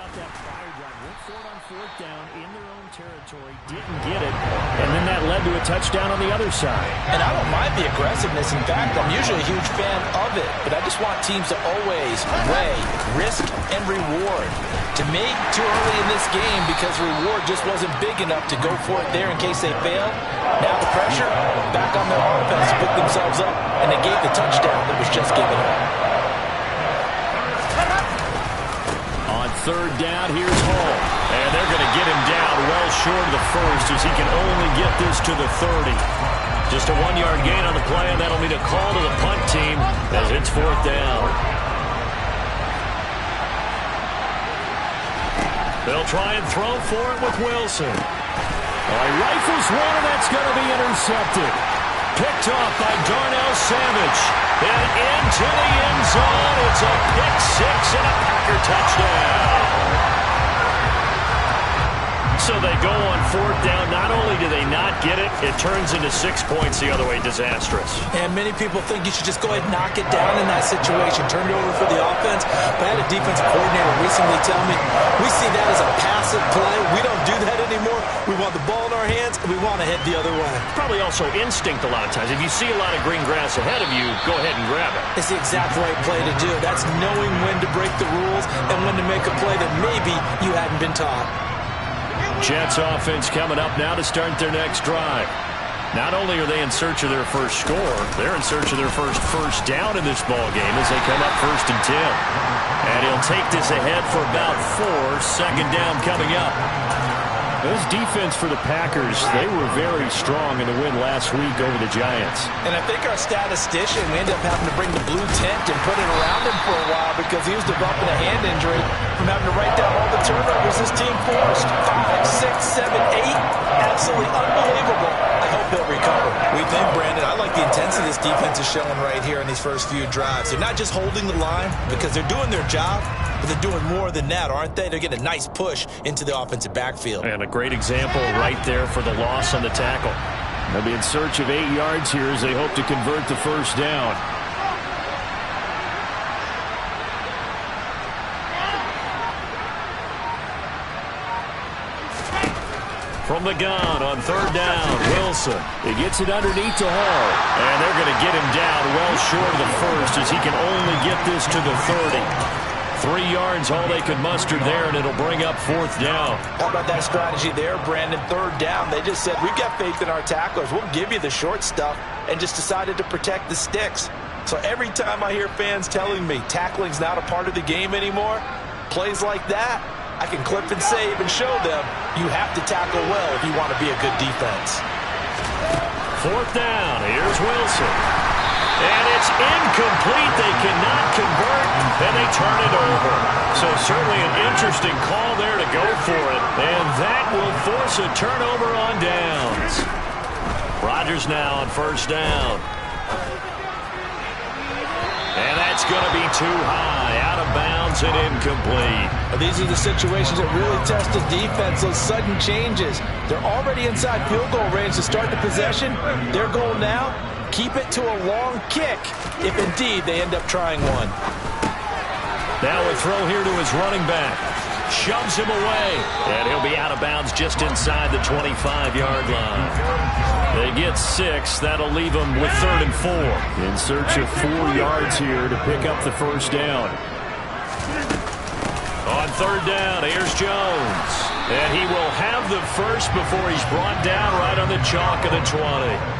about that prior drive? Went for it on fourth down in their own territory, didn't get it, and then that led to a touchdown on the other side. And I don't mind the aggressiveness. In fact, I'm usually a huge fan of it, but I just want teams to always weigh risk and reward. To me, too early in this game because reward just wasn't big enough to go for it there in case they fail. Now the pressure back on their offense to pick themselves up, and they gave the touchdown that was just given up. On third down, here's Hall. And they're going to get him down well short of the first as he can only get this to the 30. Just a 1-yard gain on the play, and that'll mean a call to the punt team as it's fourth down. They'll try and throw for it with Wilson. He rifles one, and that's going to be intercepted. Picked off by Darnell Savage. And into the end zone. It's a pick six and a Packer touchdown. So they go on fourth down. Not only do they not get it, it turns into 6 points the other way. Disastrous. And many people think you should just go ahead and knock it down in that situation. Turn it over for the offense. But I had a defensive coordinator recently tell me, we see that as a passive play. We don't do that anymore. We want the ball in our hands, and we want to head the other way. Probably also instinct a lot of times. If you see a lot of green grass ahead of you, go ahead and grab it. It's the exact right play to do. That's knowing when to break the rules and when to make a play that maybe you hadn't been taught. Jets offense coming up now to start their next drive. Not only are they in search of their first score, they're in search of their first down in this ball game as they come up 1st and 10. And he'll take this ahead for about 4. Second down coming up. This defense for the Packers, they were very strong in the win last week over the Giants. And I think our statistician, we ended up having to bring the blue tent and put it around him for a while because he was developing a hand injury from having to write down all the turnovers his team forced. 5, 6, 7, 8. Absolutely unbelievable. I hope he'll recover. We think, Brandon, I like the intensity this defense is showing right here in these first few drives. They're not just holding the line because they're doing their job, but they're doing more than that, aren't they? They're getting a nice push into the offensive backfield. And a great example right there for the loss on the tackle. They'll be in search of 8 yards here as they hope to convert the first down. From the gun on third down, Wilson. He gets it underneath to Hall. And they're going to get him down well short of the first as he can only get this to the 30. 3 yards, all they could muster there, and it'll bring up fourth down. How about that strategy there, Brandon? Third down, they just said, we've got faith in our tacklers. We'll give you the short stuff, and just decided to protect the sticks. So every time I hear fans telling me tackling's not a part of the game anymore, plays like that, I can clip and save and show them you have to tackle well if you want to be a good defense. Fourth down, here's Wilson. And it's incomplete. They cannot convert, and they turn it over. So certainly an interesting call there to go for it. And that will force a turnover on downs. Rodgers now on first down. And that's going to be too high, out of bounds and incomplete. These are the situations that really test the defense, those sudden changes. They're already inside field goal range to start the possession. Their goal now, keep it to a long kick, if indeed they end up trying one. Now a throw here to his running back. Shoves him away, and he'll be out of bounds just inside the 25-yard line. They get 6. That'll leave them with 3rd and 4. In search of 4 yards here to pick up the first down. On third down, here's Jones. And he will have the first before he's brought down right on the chalk of the 20.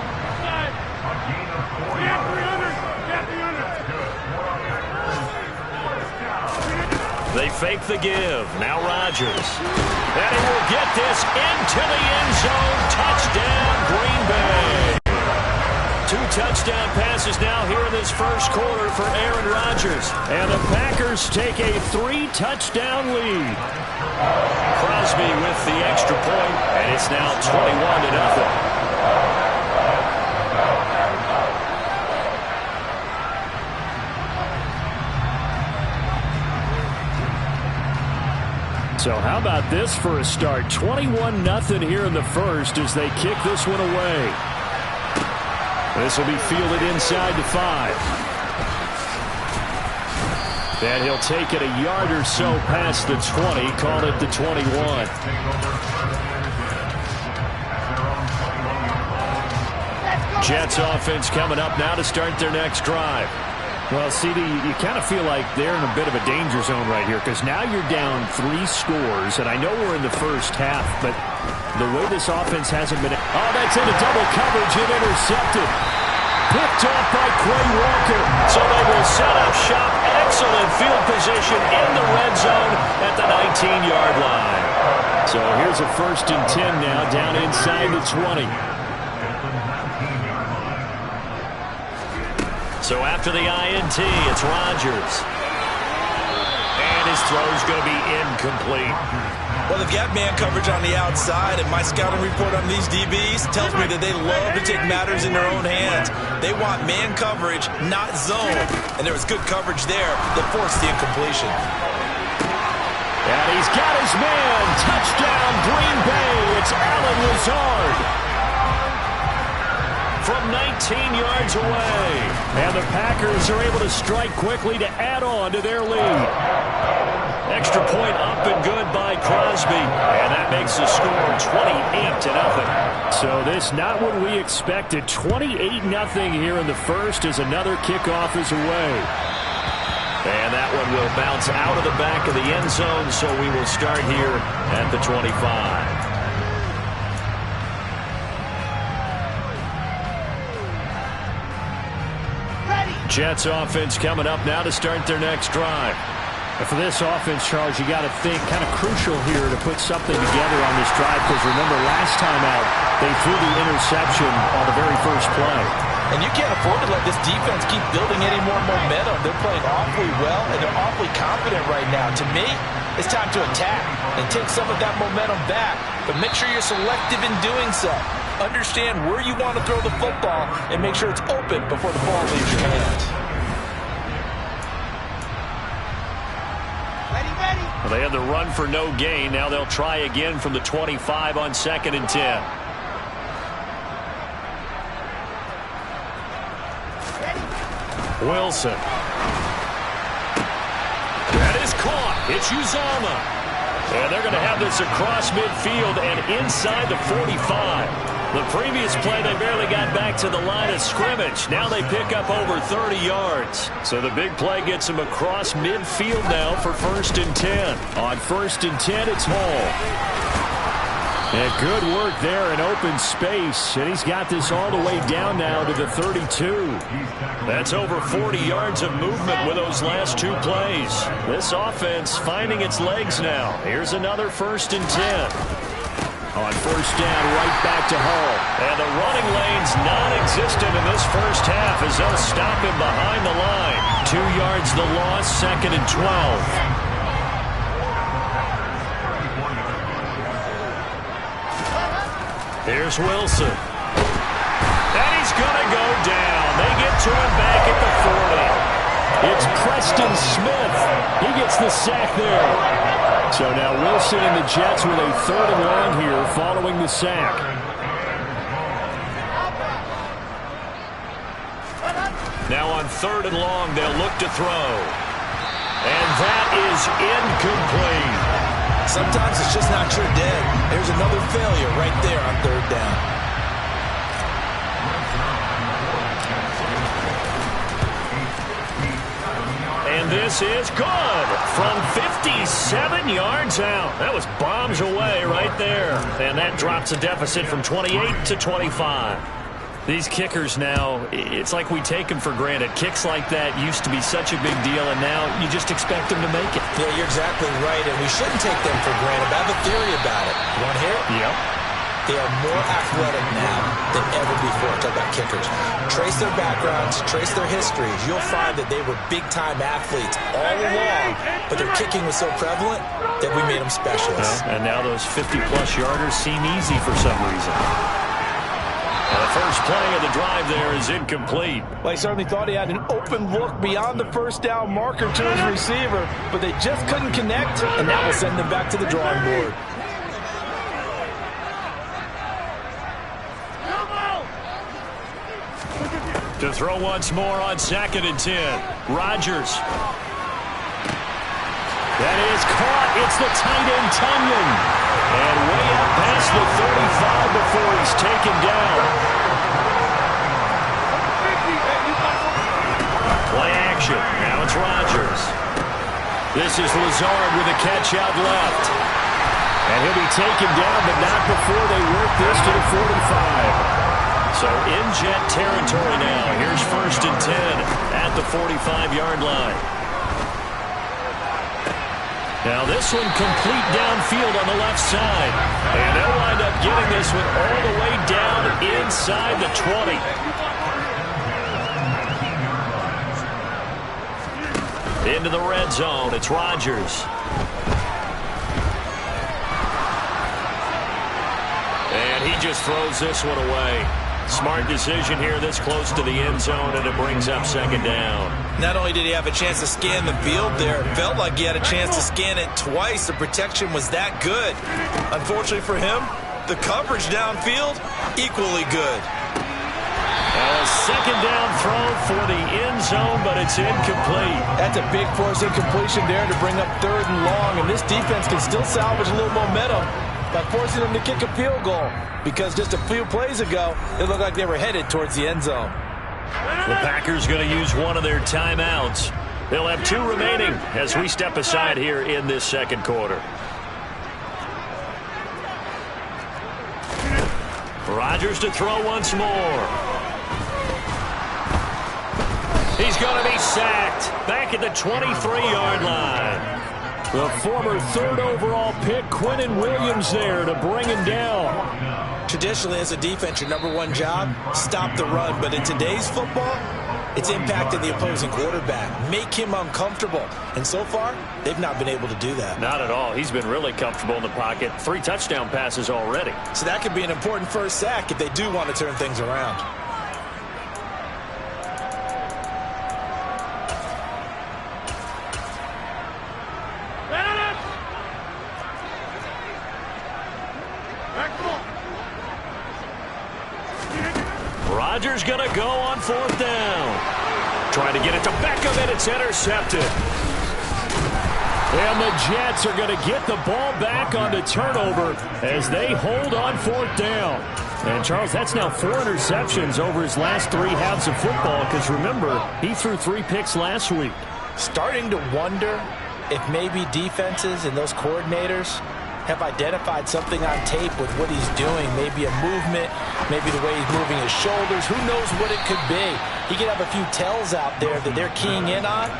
They fake the give. Now Rodgers. And he will get this into the end zone. Touchdown, Green Bay. 2 touchdown passes now here in this first quarter for Aaron Rodgers. And the Packers take a 3-touchdown lead. Crosby with the extra point, and it's now 21-0. So how about this for a start? 21-0 here in the first as they kick this one away. This will be fielded inside the 5. And he'll take it a yard or so past the 20, call it the 21. Jets offense coming up now to start their next drive. Well, CD, you kind of feel like they're in a bit of a danger zone right here because now you're down 3 scores, and I know we're in the first half, but the way this offense hasn't been... Oh, that's into double coverage and intercepted. Picked off by Quay Walker. So they will set up shop. Excellent field position in the red zone at the 19-yard line. So here's a 1st and 10 now down inside the 20. So after the INT, it's Rodgers. And his throw's going to be incomplete. Well, they've got man coverage on the outside, and my scouting report on these DBs tells me that they love to take matters in their own hands. They want man coverage, not zone. And there was good coverage there that forced the incompletion. And he's got his man. Touchdown, Green Bay. It's Allen Lazard. From 19 yards away. And the Packers are able to strike quickly to add on to their lead. Extra point up and good by Crosby. And that makes the score 28-0. So this not what we expected. 28-0 here in the first as another kickoff is away. And that one will bounce out of the back of the end zone, so we will start here at the 25. Jets offense coming up now to start their next drive. And for this offense, Charles, you got to think kind of crucial here to put something together on this drive because remember last time out they threw the interception on the very first play. And you can't afford to let this defense keep building any more momentum. They're playing awfully well and they're awfully confident right now. To me, it's time to attack and take some of that momentum back. But make sure you're selective in doing so. Understand where you want to throw the football and make sure it's open before the ball leaves your hands. Well, they had the run for no gain. Now they'll try again from the 25 on 2nd and 10. Wilson. That is caught. It's Uzama. And they're going to have this across midfield and inside the 45. The previous play, they barely got back to the line of scrimmage. Now they pick up over 30 yards. So the big play gets them across midfield now for 1st and 10. On 1st and 10, it's Hall. And good work there in open space. And he's got this all the way down now to the 32. That's over 40 yards of movement with those last 2 plays. This offense finding its legs now. Here's another 1st and 10. On 1st down, right back to Hall. And the running lane's non-existent in this first half as they'll stop him behind the line. 2 yards the loss, 2nd and 12. Here's Wilson. And he's going to go down. They get to him back at the 40. It's Preston Smith. He gets the sack there. So now Wilson and the Jets with a 3rd and long here following the sack. Now on 3rd and long, they'll look to throw. And that is incomplete. Sometimes it's just not your day. There's another failure right there on 3rd down. And this is good from 57 yards out. That was bombs away right there. And that drops the deficit from 28 to 25. These kickers now, it's like we take them for granted. Kicks like that used to be such a big deal, and now you just expect them to make it. Yeah, you're exactly right, and we shouldn't take them for granted. I have a theory about it. You want to hear it? Yep. They are more athletic now than ever before. Talk about kickers. Trace their backgrounds, trace their histories. You'll find that they were big-time athletes all along, but their kicking was so prevalent that we made them specialists. And now those 50-plus yarders seem easy for some reason. And the first play of the drive there is incomplete. Well, he certainly thought he had an open look beyond the 1st down marker to his receiver, but they just couldn't connect, and that will send them back to the drawing board. To throw once more on 2nd and 10. Rodgers. That is caught. It's the tight end, Tunyon. And way out past the 35 before he's taken down. Play action. Now it's Rodgers. This is Lazard with a catch out left. And he'll be taken down, but not before they work this to the 45. So in jet territory now. Here's 1st and 10 at the 45-yard line. Now this one complete downfield on the left side. And they'll wind up getting this one all the way down inside the 20. Into the red zone. It's Rodgers. And he just throws this one away. Smart decision here this close to the end zone, and it brings up 2nd down. Not only did he have a chance to scan the field there, it felt like he had a chance to scan it twice. The protection was that good. Unfortunately for him, the coverage downfield, equally good. A 2nd down throw for the end zone, but it's incomplete. That's a big force incompletion there to bring up 3rd and long, and this defense can still salvage a little momentum by forcing them to kick a field goal, because just a few plays ago, it looked like they were headed towards the end zone. The Packers going to use one of their timeouts. They'll have 2 remaining as we step aside here in this 2nd quarter. Rodgers to throw once more. He's going to be sacked back at the 23-yard line. The former 3rd overall pick, Quinnen Williams, there to bring him down. Traditionally, as a defense, your #1 job, stop the run. But in today's football, it's impacting the opposing quarterback. Make him uncomfortable. And so far, they've not been able to do that. Not at all. He's been really comfortable in the pocket. 3 touchdown passes already. So that could be an important first sack if they do want to turn things around. Rodgers going to go on 4th down. Trying to get it to Beckham, and it's intercepted. And the Jets are going to get the ball back on the turnover as they hold on 4th down. And, Charles, that's now 4 interceptions over his last 3 halves of football, because, remember, he threw 3 picks last week. Starting to wonder if maybe defenses and those coordinators have identified something on tape with what he's doing. Maybe a movement, maybe the way he's moving his shoulders. Who knows what it could be? He could have a few tells out there that they're keying in on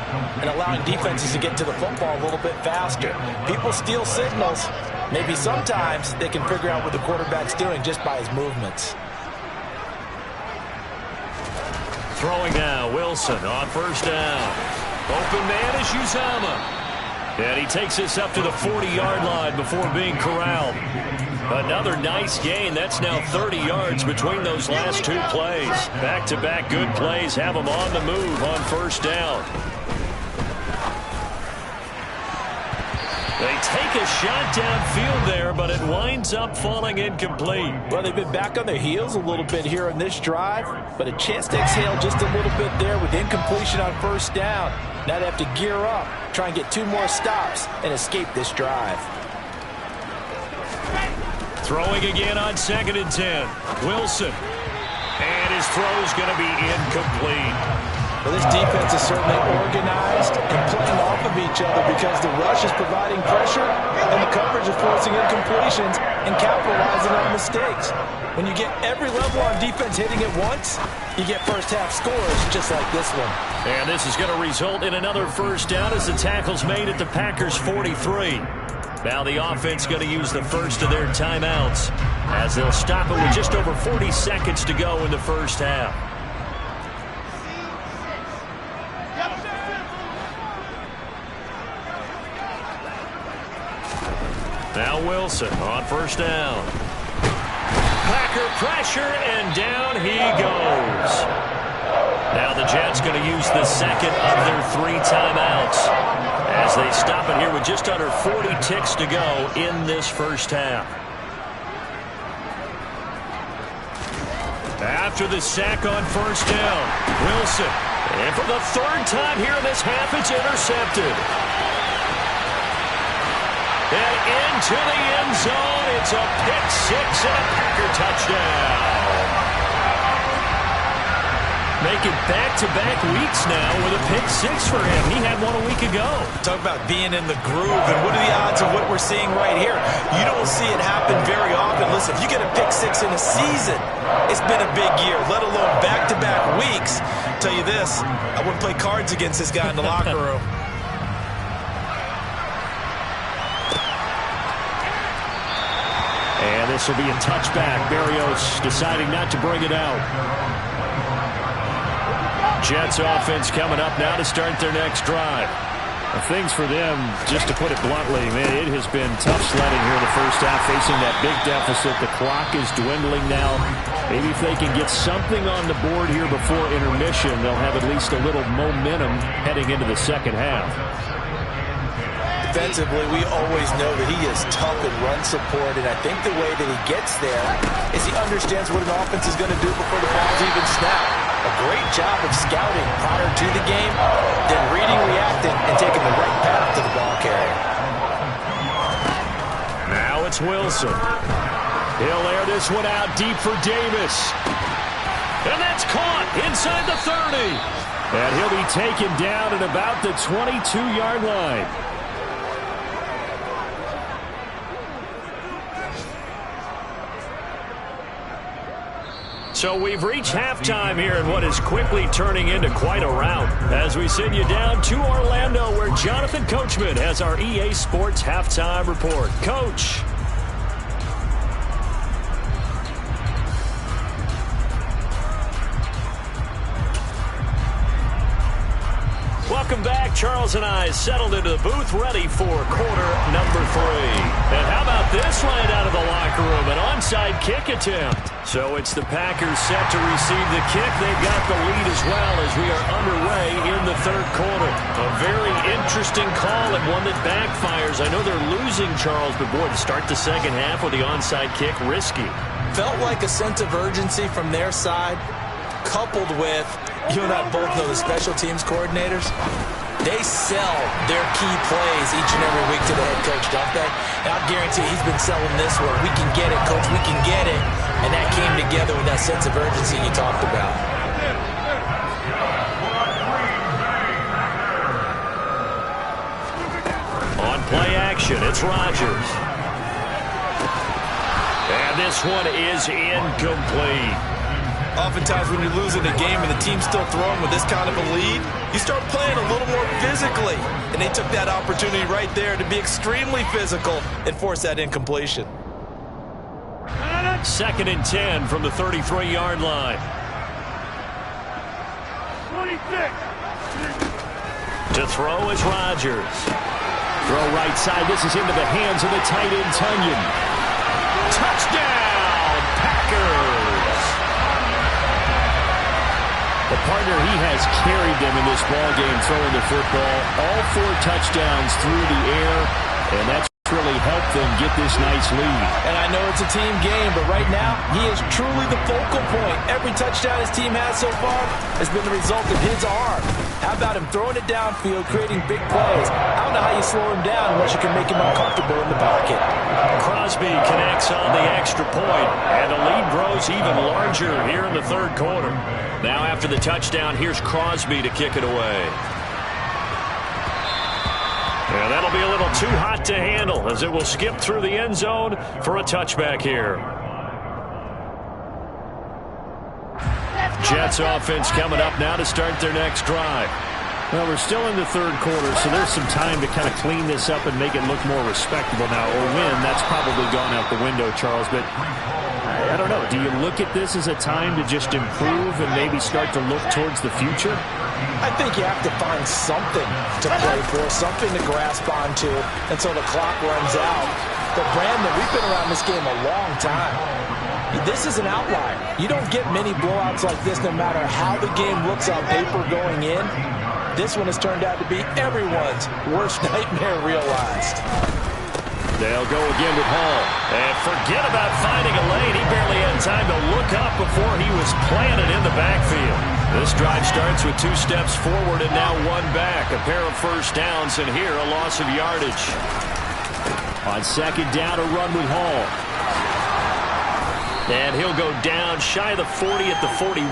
and allowing defenses to get to the football a little bit faster. People steal signals. Maybe sometimes they can figure out what the quarterback's doing just by his movements. Throwing now, Wilson on 1st down. Open man is Uzomah. And he takes this up to the 40-yard line before being corralled. Another nice gain. That's now 30 yards between those last 2 plays. Back-to-back good plays have them on the move on 1st down. They take a shot downfield there, but it winds up falling incomplete. Well, they've been back on their heels a little bit here in this drive, but a chance to exhale just a little bit there with incompletion on 1st down. Now they have to gear up, try and get 2 more stops, and escape this drive. Throwing again on 2nd and 10. Wilson. And his throw's going to be incomplete. Well, this defense is certainly organized and playing off of each other because the rush is providing pressure and the coverage is forcing incompletions and capitalizing on mistakes. When you get every level on defense hitting at once, you get first-half scores just like this one. And this is going to result in another 1st down as the tackle's made at the Packers' 43. Now the offense going to use the first of their timeouts as they'll stop it with just over 40 seconds to go in the 1st half. Now Wilson on 1st down. Packer pressure, and down he goes. Now the Jets going to use the 2nd of their 3 timeouts as they stop it here with just under 40 ticks to go in this 1st half. After the sack on 1st down, Wilson. And for the 3rd time here in this half, it's intercepted. And into the end zone. It's a pick six and a Packer touchdown. Making back-to-back weeks now with a pick six for him. He had one a week ago. Talk about being in the groove, and what are the odds of what we're seeing right here? You don't see it happen very often. Listen, if you get a pick six in a season, it's been a big year, let alone back-to-back weeks. I'll tell you this, I wouldn't play cards against this guy in the locker room. And this will be a touchback. Berrios deciding not to bring it out. Jets offense coming up now to start their next drive. Things for them, just to put it bluntly, man, it has been tough sledding here in the first half, facing that big deficit. The clock is dwindling now. Maybe if they can get something on the board here before intermission, they'll have at least a little momentum heading into the second half. Defensively, we always know that he is tough in run support, and I think the way that he gets there is he understands what an offense is going to do before the ball's even snapped. A great job of scouting prior to the game, then reading, reacting, and taking the right path to the ball carrier. Now it's Wilson. He'll air this one out deep for Davis. And that's caught inside the 30. And he'll be taken down at about the 22-yard line. So we've reached halftime here in what is quickly turning into quite a rout as we send you down to Orlando, where Jonathan Coachman has our EA Sports halftime report. Coach. Welcome back. Charles and I settled into the booth, ready for quarter number 3. And how about this right out of the locker room? An onside kick attempt. So it's the Packers set to receive the kick. They've got the lead as well as we are underway in the third quarter. A very interesting call and one that backfires. I know they're losing, Charles, but boy, to start the second half with the onside kick, risky. Felt like a sense of urgency from their side, coupled with, you and I both know the special teams coordinators, they sell their key plays each and every week to the head coach, don't they? And I'll guarantee he's been selling this one. We can get it, coach, we can get it. And that came together with that sense of urgency you talked about. On play action, it's Rodgers. And this one is incomplete. Oftentimes when you're losing a game and the team's still throwing with this kind of a lead, you start playing a little more physically. And they took that opportunity right there to be extremely physical and force that incompletion. 2nd and 10 from the 33-yard line. 26. To throw is Rodgers. Throw right side. This is into the hands of the tight end, Tunyon. Touchdown, Packers. The partner, he has carried them in this ballgame throwing the football. All 4 touchdowns through the air, and that's really helped them get this nice lead. And I know it's a team game, but right now, he is truly the focal point. Every touchdown his team has so far has been the result of his arm. How about him throwing it downfield, creating big plays? I don't know how you slow him down unless you can make him uncomfortable in the pocket. Crosby connects on the extra point, and the lead grows even larger here in the third quarter. Now after the touchdown, here's Crosby to kick it away. And that'll be a little too hot to handle as it will skip through the end zone for a touchback here. Jets offense coming up now to start their next drive. Well, we're still in the third quarter, so there's some time to kind of clean this up and make it look more respectable now. Or win, that's probably gone out the window, Charles. But I don't know. Do you look at this as a time to just improve and maybe start to look towards the future? I think you have to find something to play for, something to grasp onto until the clock runs out. But Brandon, we've been around this game a long time. This is an outlier. You don't get many blowouts like this no matter how the game looks on paper going in. This one has turned out to be everyone's worst nightmare realized. They'll go again with Hall. And forget about finding a lane. He barely had time to look up before he was planted in the backfield. This drive starts with 2 steps forward and now 1 back. A pair of first downs, and here a loss of yardage. On second down, a run with Hall. And he'll go down shy of the 40 at the 41.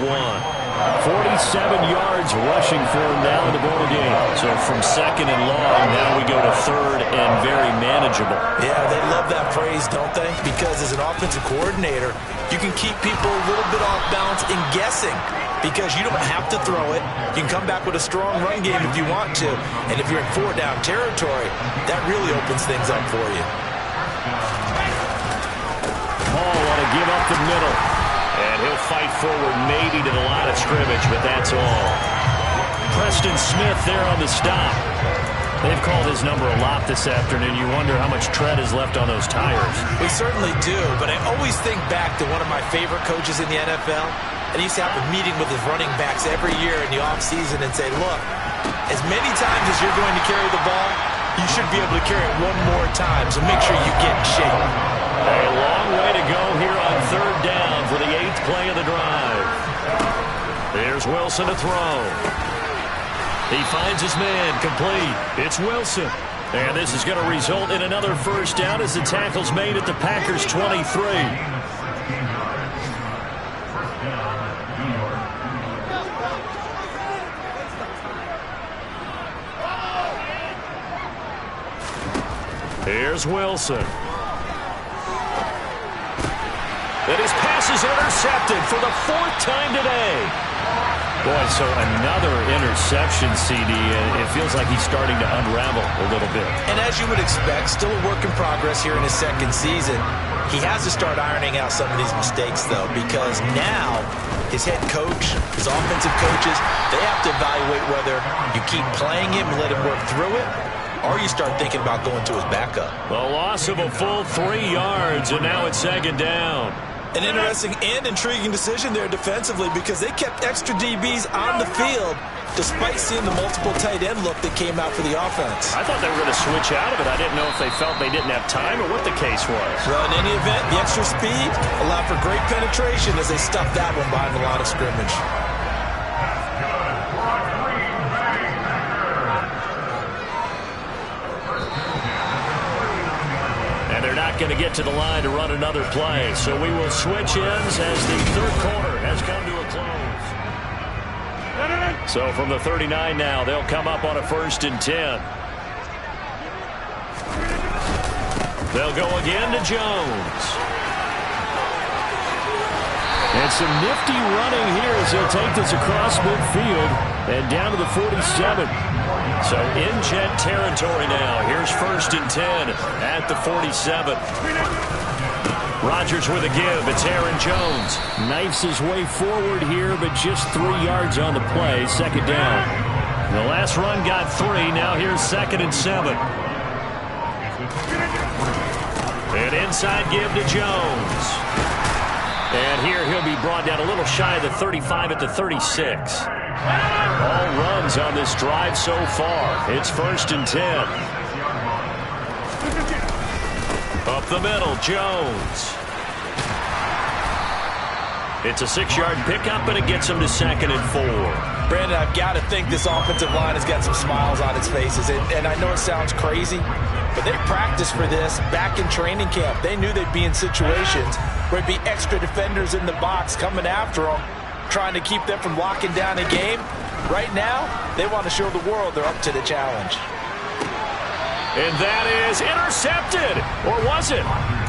47 yards rushing for him now in the ball game. So from second and long, now we go to third and very manageable. Yeah, they love that phrase, don't they? Because as an offensive coordinator, you can keep people a little bit off balance and guessing. Because you don't have to throw it. You can come back with a strong run game if you want to. And if you're in four-down territory, that really opens things up for you. Hall want to give up the middle. And he'll fight forward maybe to the line of scrimmage, but that's all. Preston Smith there on the stop. They've called his number a lot this afternoon. You wonder how much tread is left on those tires. We certainly do, but I always think back to one of my favorite coaches in the NFL. And he used to have a meeting with his running backs every year in the offseason and say, look, as many times as you're going to carry the ball, you should be able to carry it one more time, so make sure you get in shape. A long way to go here on third down for the 8th play of the drive. There's Wilson to throw. He finds his man complete. It's Wilson. And this is going to result in another first down as the tackle's made at the Packers' 23. Here's Wilson. And his pass is intercepted for the 4th time today. Boy, so another interception, CD. It feels like he's starting to unravel a little bit. And as you would expect, still a work in progress here in his second season. He has to start ironing out some of these mistakes, though, because now his head coach, his offensive coaches, they have to evaluate whether you keep playing him and let him work through it, or you start thinking about going to his backup. The loss of a full 3 yards, and now it's second down. An interesting and intriguing decision there defensively because they kept extra DBs on the field despite seeing the multiple tight end look that came out for the offense. I thought they were going to switch out of it. I didn't know if they felt they didn't have time or what the case was. Well, in any event, the extra speed allowed for great penetration as they stuffed that one behind the line of scrimmage. Going to get to the line to run another play. So we will switch ends as the third quarter has come to a close. So from the 39 now, they'll come up on a 1st and 10. They'll go again to Jones. And some nifty running here as he'll take this across midfield and down to the 47. So in jet territory now. Here's 1st and 10 at the 47. Rodgers with a give. It's Aaron Jones. Knifes his way forward here, but just 3 yards on the play. Second down. The last run got 3. Now here's 2nd and 7. An inside give to Jones. And here he'll be brought down a little shy of the 35 at the 36. All runs on this drive so far. It's 1st and 10. Up the middle, Jones. It's a 6-yard pickup, and it gets him to 2nd and 4. Brandon, I've got to think this offensive line has got some smiles on its faces. And I know it sounds crazy, but they practiced for this back in training camp. They knew they'd be in situations where it'd be extra defenders in the box coming after them, trying to keep them from locking down a game. Right now, they want to show the world they're up to the challenge. And that is intercepted. Or was it?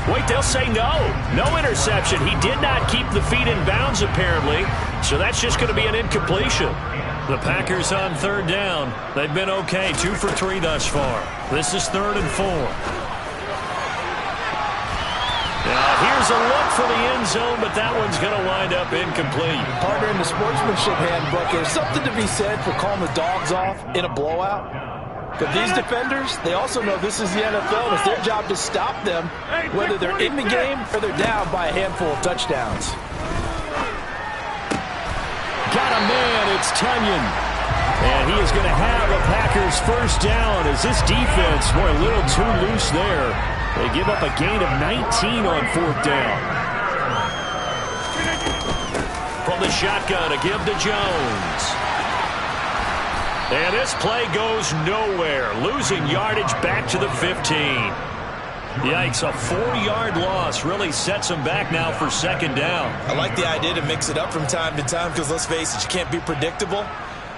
Wait, they'll say no. No interception. He did not keep the feet in bounds, apparently. So that's just going to be an incompletion. The Packers on third down. They've been okay. 2 for 3 thus far. This is 3rd and 4. Now, here's a look for the end zone, but that one's going to wind up incomplete. Partner, in the sportsmanship handbook, there's something to be said for calling the dogs off in a blowout. But these defenders, they also know this is the NFL, and it's their job to stop them, whether they're in the game or they're down by a handful of touchdowns. Got a man, it's Tunyon. And he is going to have a Packers first down as this defense, boy, a little too loose there. They give up a gain of 19 on 4th down. From the shotgun, a give to Jones. And this play goes nowhere, losing yardage back to the 15. Yikes, a 4-yard loss really sets them back now for second down. I like the idea to mix it up from time to time because, let's face it, you can't be predictable.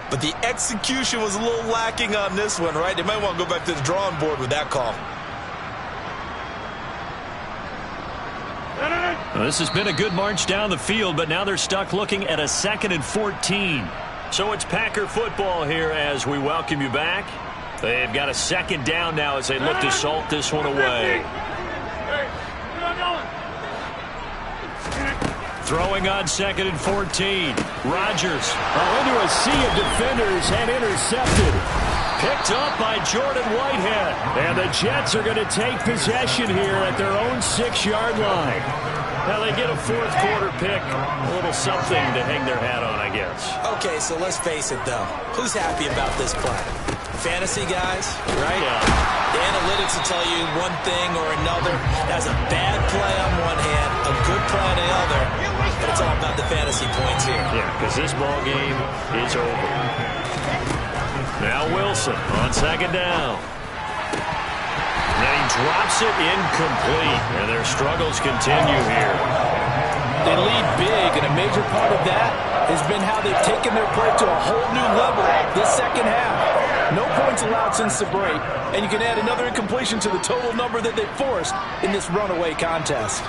But the execution was a little lacking on this one, right? They might want to go back to the drawing board with that call. Well, this has been a good march down the field, but now they're stuck looking at a 2nd and 14. So it's Packer football here as we welcome you back. They've got a second down now as they look to salt this one away. Throwing on 2nd and 14. Rodgers into a sea of defenders and intercepted. Picked up by Jordan Whitehead. And the Jets are going to take possession here at their own 6-yard line. Now they get a 4th quarter pick. A little something to hang their hat on, I guess. Okay, so let's face it, though. Who's happy about this play? Fantasy guys, right? Yeah. The analytics will tell you one thing or another. That's a bad play on one hand, a good play on the other. But it's all about the fantasy points here. Yeah, because this ball game is over. Now Wilson on 2nd down. Then he drops it incomplete, and their struggles continue here. They lead big, and a major part of that has been how they've taken their play to a whole new level this second half. No points allowed since the break, and you can add another incompletion to the total number that they forced in this runaway contest.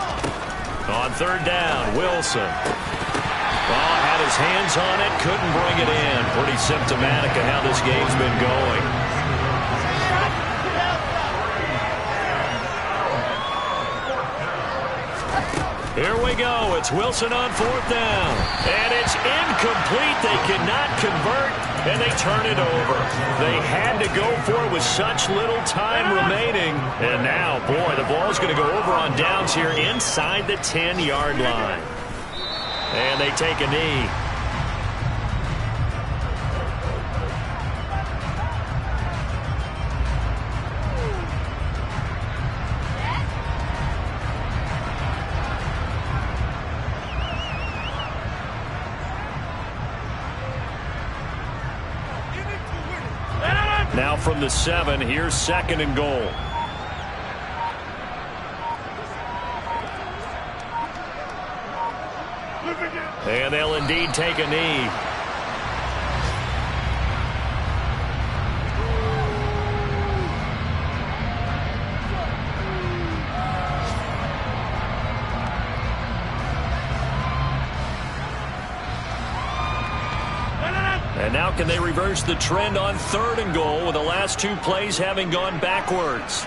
On 3rd down, Wilson. Oh, had his hands on it, couldn't bring it in. Pretty symptomatic of how this game's been going. Here we go. It's Wilson on 4th down. And it's incomplete. They cannot convert, and they turn it over. They had to go for it with such little time remaining. And now, boy, the ball's going to go over on downs here inside the 10-yard line. And they take a knee. Now from the 7, here's 2nd and goal. And they'll indeed take a knee. And now can they reverse the trend on 3rd and goal with the last 2 plays having gone backwards?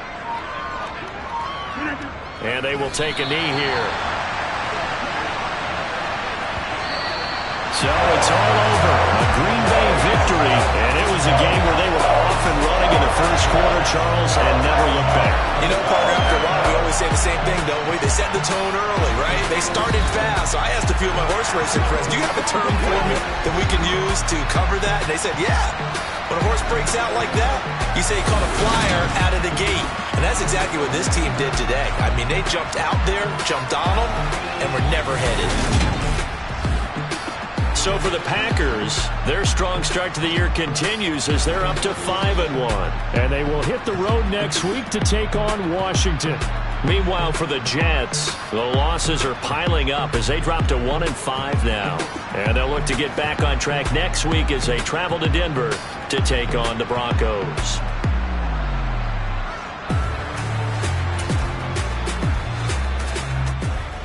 And they will take a knee here. So it's all over. A Green Bay victory. And it was a game where they were off and running in the 1st quarter, Charles, and never looked back. You know, partner, after a while, we always say the same thing, don't we? They set the tone early, right? They started fast. So I asked a few of my horse racing friends, do you have a term for me that we can use to cover that? And they said, yeah. When a horse breaks out like that, you say he caught a flyer out of the gate. And that's exactly what this team did today. I mean, they jumped out there, jumped on them, and were never headed. So for the Packers, their strong start to the year continues as they're up to 5-1. And they will hit the road next week to take on Washington. Meanwhile, for the Jets, the losses are piling up as they drop to 1-5 now. And they'll look to get back on track next week as they travel to Denver to take on the Broncos.